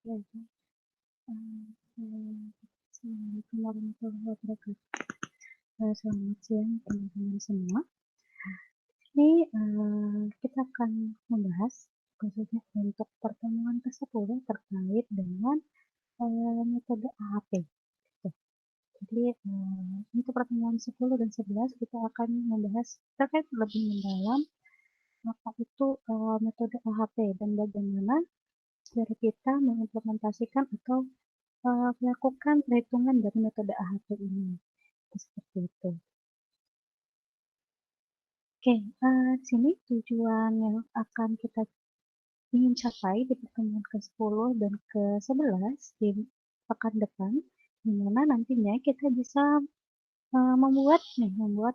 Oke. Assalamualaikum warahmatullahi wabarakatuh. Selamat siang teman-teman semua. Ini kita akan membahas khususnya untuk pertemuan ke-10 terkait dengan metode AHP. Jadi untuk pertemuan 10 dan 11 kita akan membahas terkait lebih mendalam apa itu metode AHP dan bagaimana cara kita mengimplementasikan atau melakukan perhitungan dari metode AHP ini. Seperti itu. Oke, di sini tujuan yang akan kita ingin capai di pertemuan ke-10 dan ke-11 di pekan depan, di mana nantinya kita bisa membuat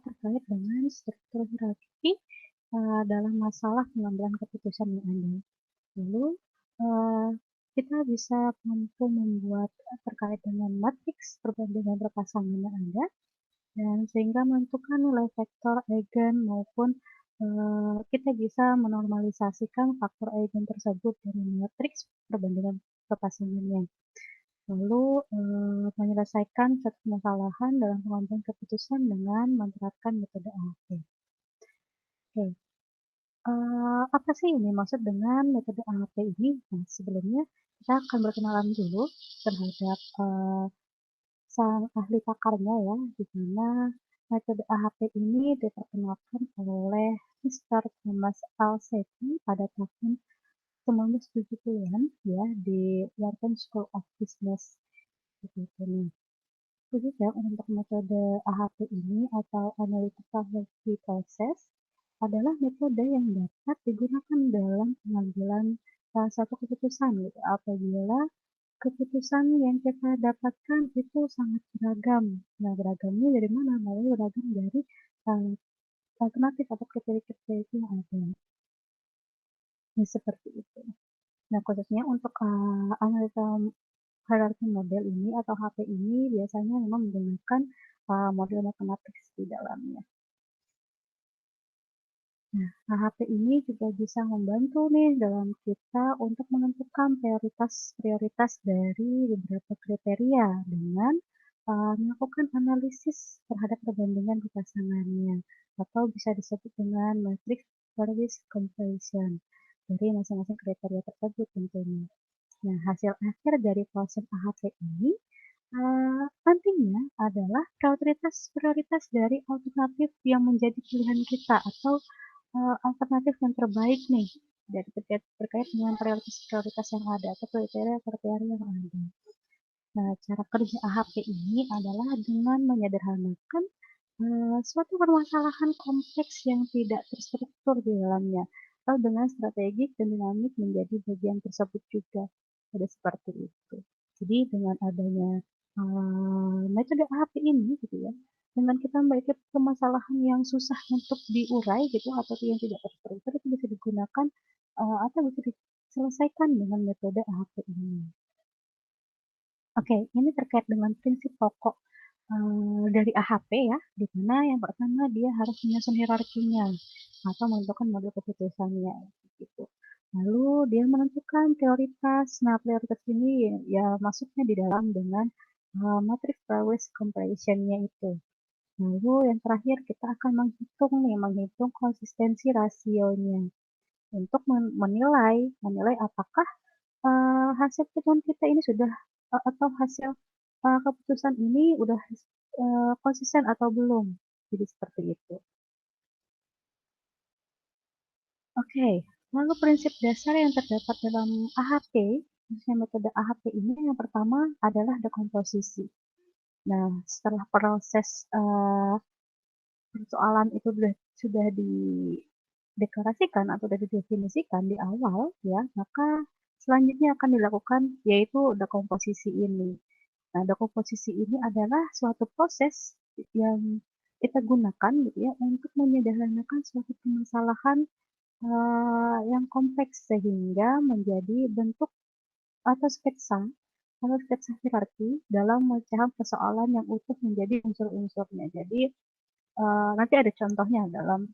terkait dengan struktur hierarki dalam masalah pengambilan keputusan yang ada. Lalu kita bisa mampu membuat terkait dengan matriks perbandingan berpasangan yang ada, dan sehingga menentukan nilai vektor eigen maupun kita bisa menormalisasikan faktor eigen tersebut dari matriks perbandingan berpasangannya. Lalu menyelesaikan satu permasalahan dalam pengambilan keputusan dengan menerapkan metode AHP. Oke. Apa sih ini maksud dengan metode AHP ini? Nah, sebelumnya kita akan berkenalan dulu terhadap sang ahli pakarnya ya, di mana metode AHP ini diperkenalkan oleh Mr. Thomas Alseti pada tahun 1970-an ya di Wharton School of Business. Begitu. Nah, khususnya untuk metode AHP ini atau Analytical Hypothesis adalah metode yang dapat digunakan dalam pengambilan satu keputusan gitu, apabila keputusan yang kita dapatkan itu sangat beragam. Nah, beragamnya dari mana? Malah beragam dari alternatif atau kriteria-kriteria yang ada. Nah, seperti itu. Nah, khususnya untuk analisa hierarki model ini atau HP ini biasanya memang menggunakan model matematik di dalamnya. Nah, HP ini juga bisa membantu nih dalam kita untuk menentukan prioritas dari beberapa kriteria dengan melakukan analisis terhadap perbandingan di pasangannya, atau bisa disebut dengan matrix Lewis comparison dari masing-masing kriteria tersebut tentunya. Nah, hasil akhir dari proses AHP ini nantinya adalah prioritas dari alternatif yang menjadi pilihan kita atau alternatif yang terbaik nih dari terkait dengan prioritas yang ada atau kriteria yang ada. Nah, cara kerja AHP ini adalah dengan menyederhanakan suatu permasalahan kompleks yang tidak terstruktur di dalamnya, atau dengan strategik dan dinamik menjadi bagian tersebut juga. Ada seperti itu. Jadi dengan adanya metode AHP ini gitu ya, dengan kita memiliki permasalahan yang susah untuk diurai gitu atau yang tidak terstruktur, itu bisa digunakan atau bisa diselesaikan dengan metode AHP ini. Oke, ini terkait dengan prinsip pokok dari AHP ya, di mana yang pertama dia harus menyusun hierarkinya atau menentukan model keputusannya gitu. Lalu dia menentukan prioritas. Nah, prioritas ini ya masuknya di dalam dengan matriks Lewis comparison-nya itu. Lalu yang terakhir kita akan menghitung konsistensi rasionya untuk menilai apakah hasil perhitungan kita ini sudah atau hasil keputusan ini udah konsisten atau belum. Jadi seperti itu. Oke, lalu prinsip dasar yang terdapat dalam AHP, khususnya metode AHP ini yang pertama adalah dekomposisi. Nah, setelah proses persoalan itu sudah dideklarasikan atau sudah didefinisikan di awal, ya, maka selanjutnya akan dilakukan yaitu dekomposisi ini. Nah, dekomposisi ini adalah suatu proses yang kita gunakan gitu ya untuk menyederhanakan suatu permasalahan yang kompleks sehingga menjadi bentuk atau sketsa hierarki dalam memecahan persoalan yang utuh menjadi unsur-unsurnya. Jadi nanti ada contohnya dalam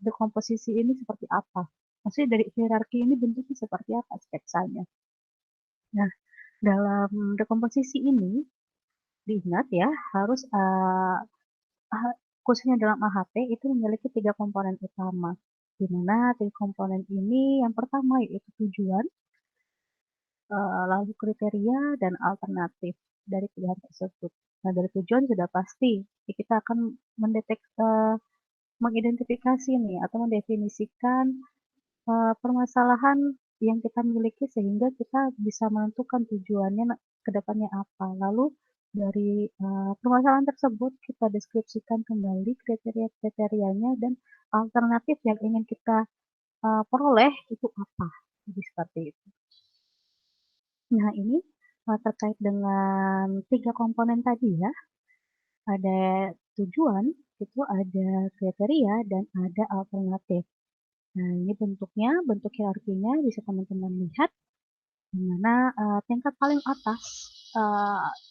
dekomposisi ini seperti apa. Maksudnya dari hierarki ini bentuknya seperti apa sketsanya. Nah, dalam dekomposisi ini diingat ya harus khususnya dalam AHP itu memiliki 3 komponen utama, di mana 3 komponen ini yang pertama yaitu tujuan, lalu kriteria dan alternatif dari pilihan tersebut. Nah, dari tujuan sudah pasti kita akan mengidentifikasi nih atau mendefinisikan permasalahan yang kita miliki sehingga kita bisa menentukan tujuannya ke depannya apa. Lalu dari permasalahan tersebut kita deskripsikan kembali kriteria-kriterianya dan alternatif yang ingin kita peroleh itu apa. Jadi seperti itu. Nah ini terkait dengan 3 komponen tadi ya, ada tujuan, itu ada kriteria dan ada alternatif. Nah ini bentuk hierarkinya bisa teman-teman lihat di mana tingkat paling atas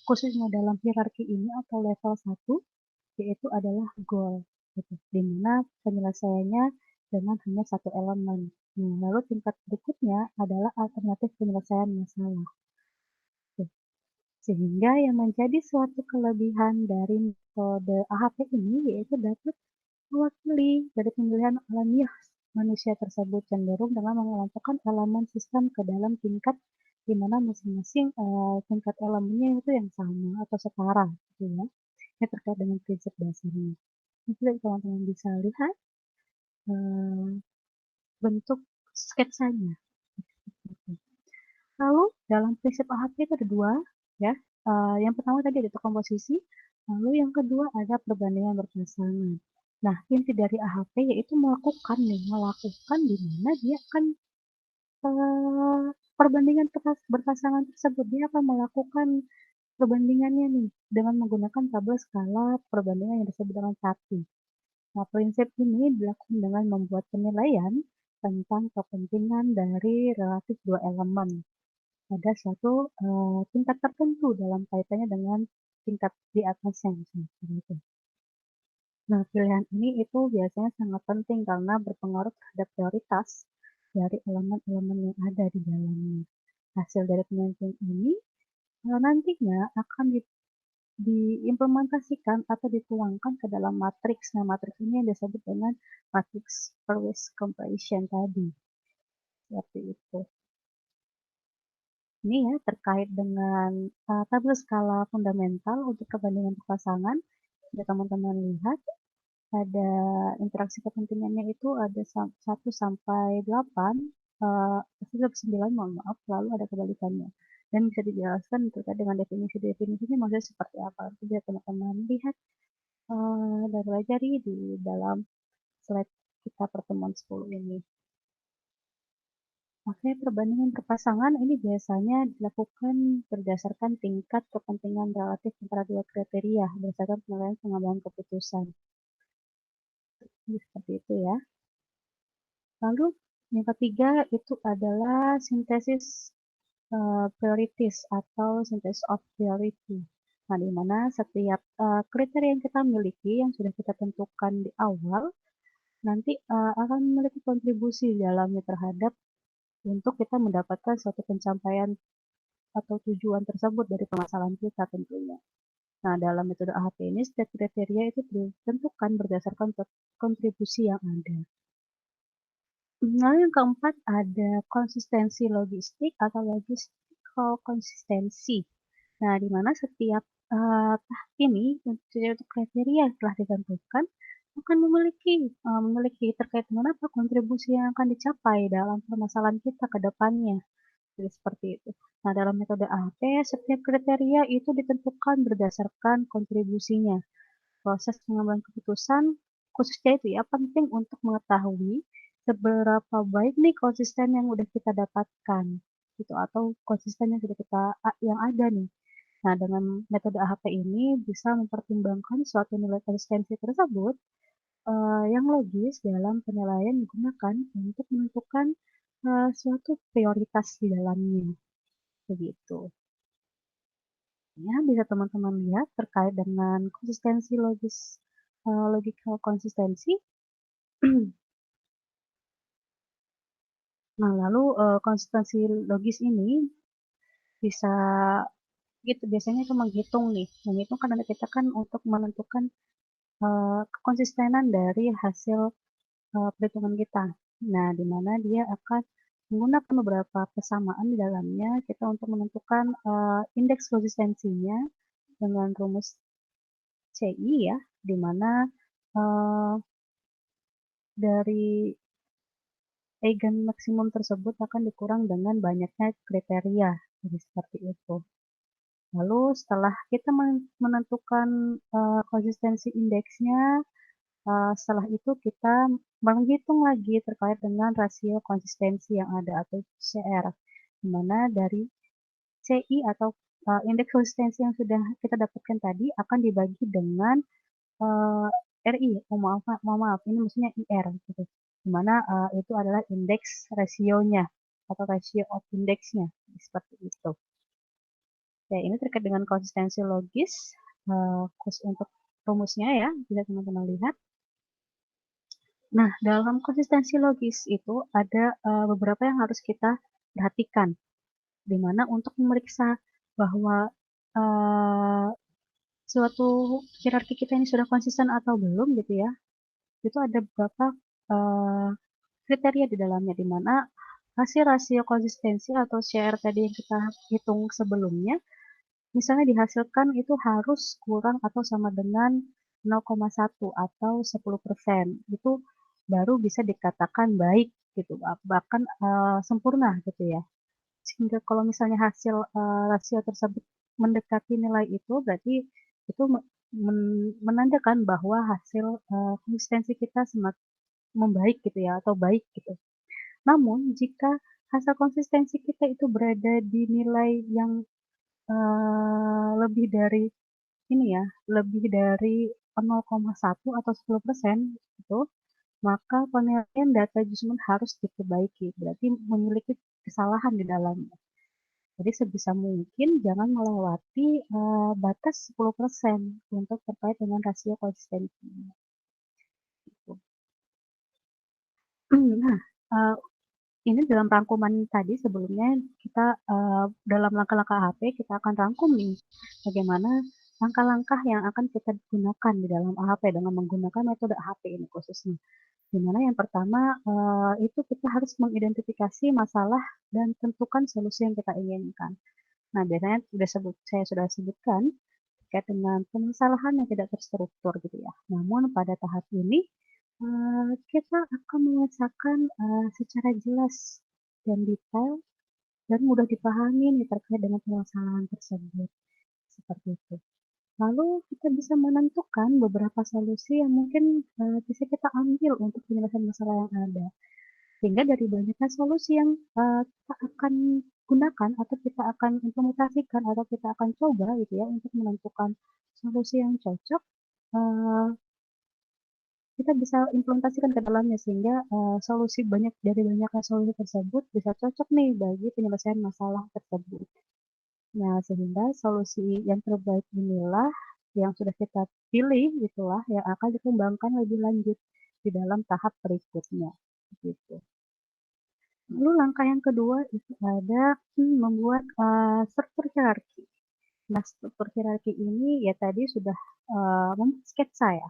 khususnya dalam hierarki ini atau level 1 yaitu adalah goal gitu. Di mana penyelesaiannya dengan hanya satu elemen. Nah, lalu tingkat berikutnya adalah alternatif penyelesaian masalah. Tuh. Sehingga yang menjadi suatu kelebihan dari metode AHP ini yaitu dapat mewakili dari pemilihan alamiah manusia tersebut cenderung dengan mengelompokkan elemen sistem ke dalam tingkat di mana masing-masing tingkat elemennya itu yang sama atau setara gitu ya. Ini terkait dengan prinsip dasarnya. Mungkin teman-teman bisa lihat bentuk sketsanya. Lalu dalam prinsip AHP itu ada dua ya. Yang pertama tadi ada komposisi, lalu yang kedua ada perbandingan berpasangan. Nah, inti dari AHP yaitu melakukan di mana dia akan perbandingan berpasangan tersebut. Dia akan melakukan perbandingannya nih dengan menggunakan tabel skala perbandingan yang disebut dengan CAPI. Nah, prinsip ini dilakukan dengan membuat penilaian tentang kepentingan dari relatif dua elemen pada suatu tingkat tertentu dalam kaitannya dengan tingkat di atasnya misalnya gitu. Nah, pilihan ini itu biasanya sangat penting karena berpengaruh terhadap prioritas dari elemen-elemen yang ada di dalamnya. Hasil dari penelitian ini nantinya akan diimplementasikan atau dituangkan ke dalam matriks. Nah, matriks ini yang disebut dengan matriks Perwis comparison tadi. Seperti itu. Ini ya terkait dengan tabel skala fundamental untuk perbandingan pasangan. Jika teman-teman lihat, ada interaksi kepentingannya itu ada 1 sampai 8, 9 mohon maaf, lalu ada kebalikannya. Dan bisa dijelaskan terkait dengan definisi-definisinya maksudnya seperti apa. Nanti biar teman-teman lihat dan pelajari di dalam slide kita pertemuan 10 ini. Oke, perbandingan berpasangan ini biasanya dilakukan berdasarkan tingkat kepentingan relatif antara dua kriteria berdasarkan penilaian pengambilan keputusan. Jadi seperti itu ya. Lalu yang ketiga itu adalah sintesis priorities atau synthesis of priority. Nah, di mana setiap kriteria yang kita miliki yang sudah kita tentukan di awal nanti akan memiliki kontribusi dalamnya terhadap untuk kita mendapatkan suatu pencapaian atau tujuan tersebut dari permasalahan kita tentunya. Nah, dalam metode AHP ini setiap kriteria itu ditentukan berdasarkan kontribusi yang ada. Nah, yang keempat ada konsistensi logistik atau logistical konsistensi. Nah, di mana setiap tahap ini untuk kriteria yang telah ditentukan akan memiliki terkait dengan apa kontribusi yang akan dicapai dalam permasalahan kita ke depannya. Jadi seperti itu. Nah, dalam metode AHP, setiap kriteria itu ditentukan berdasarkan kontribusinya. Proses pengambilan keputusan khususnya itu ya penting untuk mengetahui seberapa baik nih konsisten yang udah kita dapatkan gitu atau konsisten yang sudah yang ada nih. Nah, dengan metode AHP ini bisa mempertimbangkan suatu nilai konsistensi tersebut yang logis dalam penilaian digunakan untuk menentukan suatu prioritas di dalamnya. Begitu. Ya, bisa teman-teman lihat terkait dengan konsistensi logical konsistensi. Nah, lalu konsistensi logis ini bisa gitu, biasanya itu menghitung nih, menghitung kan kita kan untuk menentukan konsistenan dari hasil perhitungan kita. Nah, di mana dia akan menggunakan beberapa persamaan di dalamnya kita untuk menentukan indeks konsistensinya dengan rumus CI ya, di mana uh, dari eigen maksimum tersebut akan dikurang dengan banyaknya kriteria. Jadi seperti itu. Lalu setelah kita menentukan konsistensi indeksnya, setelah itu kita menghitung lagi terkait dengan rasio konsistensi yang ada atau CR, di mana dari CI atau indeks konsistensi yang sudah kita dapatkan tadi akan dibagi dengan RI, maaf, ini maksudnya IR gitu. Di mana itu adalah indeks rasionya atau ratio of indeksnya seperti itu. Ya, ini terkait dengan konsistensi logis, khusus untuk rumusnya ya, bisa teman-teman lihat. Nah, dalam konsistensi logis itu ada beberapa yang harus kita perhatikan, di mana untuk memeriksa bahwa suatu hierarki kita ini sudah konsisten atau belum gitu ya, itu ada beberapa kriteria di dalamnya, di mana hasil rasio konsistensi atau CR tadi yang kita hitung sebelumnya, misalnya dihasilkan itu harus kurang atau sama dengan 0,1 atau 10%. Itu baru bisa dikatakan baik gitu, bahkan sempurna gitu ya. Sehingga kalau misalnya hasil rasio tersebut mendekati nilai itu, berarti itu menandakan bahwa hasil konsistensi kita semakin membaik gitu ya, atau baik gitu. Namun jika hasil konsistensi kita itu berada di nilai yang lebih dari ini ya, lebih dari 0,1 atau 10% itu, maka penilaian data adjustment harus diperbaiki. Berarti memiliki kesalahan di dalamnya. Jadi sebisa mungkin jangan melewati batas 10% untuk terkait dengan rasio konsistensi. Gitu. Nah, ini dalam rangkuman tadi sebelumnya kita dalam langkah-langkah AHP kita akan rangkum nih bagaimana langkah-langkah yang akan kita gunakan di dalam AHP dengan menggunakan metode AHP ini khususnya. Dimana yang pertama itu kita harus mengidentifikasi masalah dan tentukan solusi yang kita inginkan. Nah, biasanya saya sudah sebutkan terkait dengan permasalahan yang tidak terstruktur gitu ya. Namun pada tahap ini kita akan memecahkan secara jelas dan detail dan mudah dipahami nih terkait dengan permasalahan tersebut. Seperti itu. Lalu kita bisa menentukan beberapa solusi yang mungkin bisa kita ambil untuk penyelesaian masalah yang ada. Sehingga dari banyaknya solusi yang kita akan gunakan atau kita akan implementasikan atau kita akan coba gitu ya untuk menentukan solusi yang cocok, kita bisa implementasikan ke dalamnya sehingga solusi dari banyaknya solusi tersebut bisa cocok nih bagi penyelesaian masalah tersebut. Nah, sehingga solusi yang terbaik inilah yang sudah kita pilih itulah yang akan dikembangkan lebih lanjut di dalam tahap berikutnya. Gitu. Lalu langkah yang kedua itu ada membuat struktur hierarki. Nah, struktur hierarki ini ya tadi sudah membuat sketsa ya,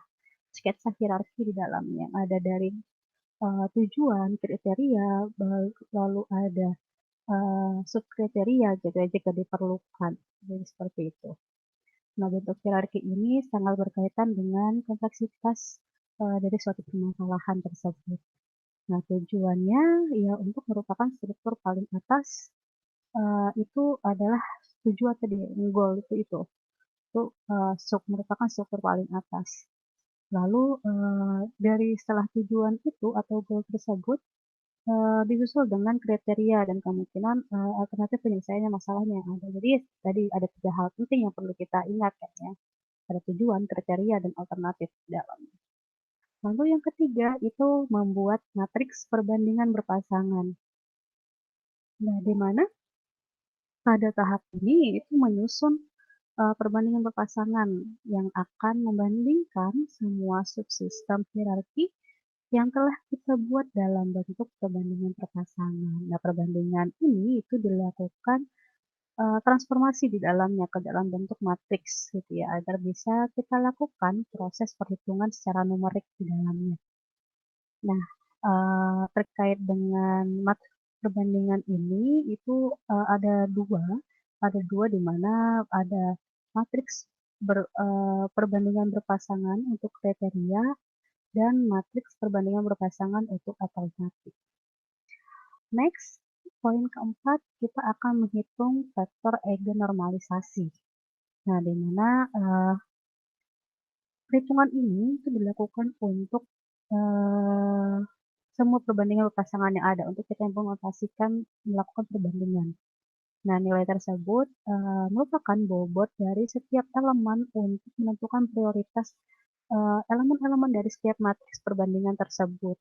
sketsa hierarki di dalamnya. Ada dari tujuan, kriteria, lalu ada subkriteria gitu ya jika diperlukan. Jadi seperti itu. Nah, bentuk hierarki ini sangat berkaitan dengan kompleksitas dari suatu permasalahan tersebut. Nah, tujuannya ya untuk merupakan struktur paling atas itu adalah tujuan tadi, goal itu merupakan struktur paling atas. Lalu dari setelah tujuan itu atau goal tersebut disusul dengan kriteria dan kemungkinan alternatif penyelesaian masalahnya yang ada. Jadi tadi ada 3 hal penting yang perlu kita ingat kan ya. Ada tujuan, kriteria, dan alternatif di dalamnya. Lalu yang ketiga itu membuat matriks perbandingan berpasangan. Nah, di mana pada tahap ini itu menyusun perbandingan berpasangan yang akan membandingkan semua subsistem hierarki yang telah kita buat dalam bentuk perbandingan berpasangan. Nah, perbandingan ini itu dilakukan transformasi di dalamnya ke dalam bentuk matriks gitu ya, agar bisa kita lakukan proses perhitungan secara numerik di dalamnya. Nah, terkait dengan matriks perbandingan ini itu, ada dua di mana ada matriks perbandingan berpasangan untuk kriteria dan matriks perbandingan berpasangan untuk alternatif. Next, poin keempat, kita akan menghitung faktor eigennormalisasi. Nah, di mana perhitungan ini itu dilakukan untuk semua perbandingan berpasangan yang ada untuk kita implementasikan melakukan perbandingan. Nah, nilai tersebut merupakan bobot dari setiap elemen untuk menentukan prioritas elemen-elemen dari setiap matriks perbandingan tersebut.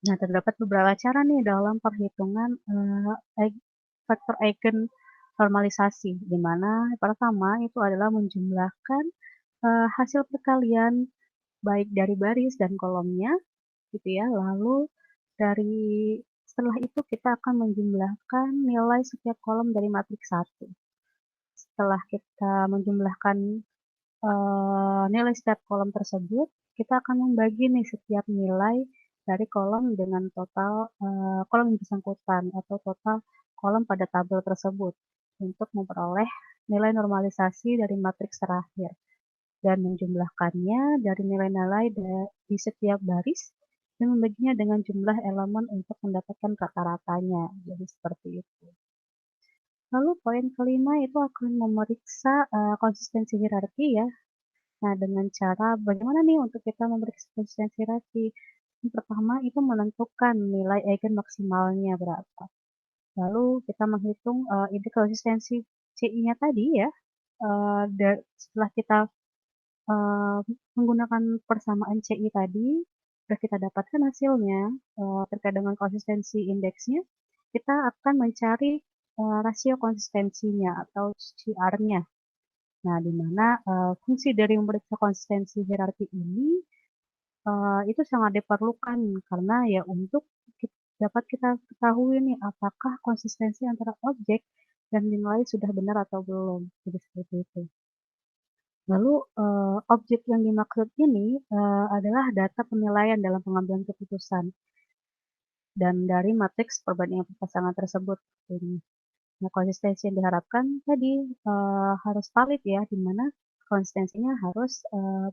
Nah, terdapat beberapa cara nih dalam perhitungan faktor eigen normalisasi, di mana pertama itu adalah menjumlahkan hasil perkalian baik dari baris dan kolomnya, gitu ya. Lalu setelah itu kita akan menjumlahkan nilai setiap kolom dari matriks 1. Setelah kita menjumlahkan nilai setiap kolom tersebut, kita akan membagi nih setiap nilai dari kolom dengan total kolom yang bersangkutan atau total kolom pada tabel tersebut untuk memperoleh nilai normalisasi dari matriks terakhir dan menjumlahkannya dari nilai-nilai di setiap baris dan membaginya dengan jumlah elemen untuk mendapatkan rata-ratanya. Jadi seperti itu. Lalu poin kelima itu akan memeriksa konsistensi hierarki ya. Nah, dengan cara bagaimana nih untuk kita memeriksa konsistensi hierarki? Yang pertama itu menentukan nilai eigen maksimalnya berapa. Lalu kita menghitung indeks konsistensi CI-nya tadi ya. Setelah kita menggunakan persamaan CI tadi, sudah kita dapatkan hasilnya terkait dengan konsistensi indeksnya, kita akan mencari rasio konsistensinya atau CR-nya. Nah, di mana fungsi dari memeriksa konsistensi hierarki ini itu sangat diperlukan karena ya untuk dapat kita ketahui nih apakah konsistensi antara objek dan nilai sudah benar atau belum. Jadi seperti itu. Lalu objek yang dimaksud ini adalah data penilaian dalam pengambilan keputusan dan dari matriks perbandingan pasangan tersebut. Nah, konsistensi yang diharapkan tadi harus valid ya, di mana konsistensinya harus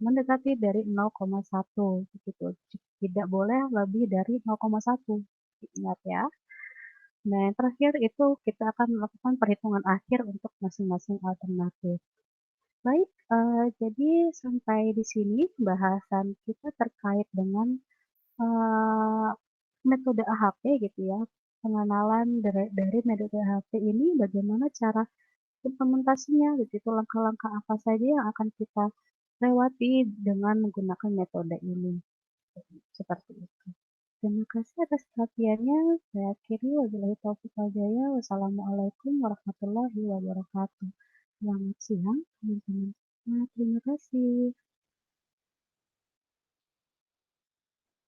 mendekati dari 0,1 gitu. Tidak boleh lebih dari 0,1. Ingat ya. Nah, yang terakhir itu kita akan melakukan perhitungan akhir untuk masing-masing alternatif. Baik, jadi sampai di sini pembahasan kita terkait dengan metode AHP gitu ya. Pengenalan dari metode AHP ini bagaimana cara implementasinya, begitu langkah-langkah apa saja yang akan kita lewati dengan menggunakan metode ini. Seperti itu. Terima kasih atas perhatiannya. Saya akhiri wabillahi taufiq wal hidayah. Wassalamualaikum warahmatullahi wabarakatuh. Selamat siang, teman-teman. Terima kasih.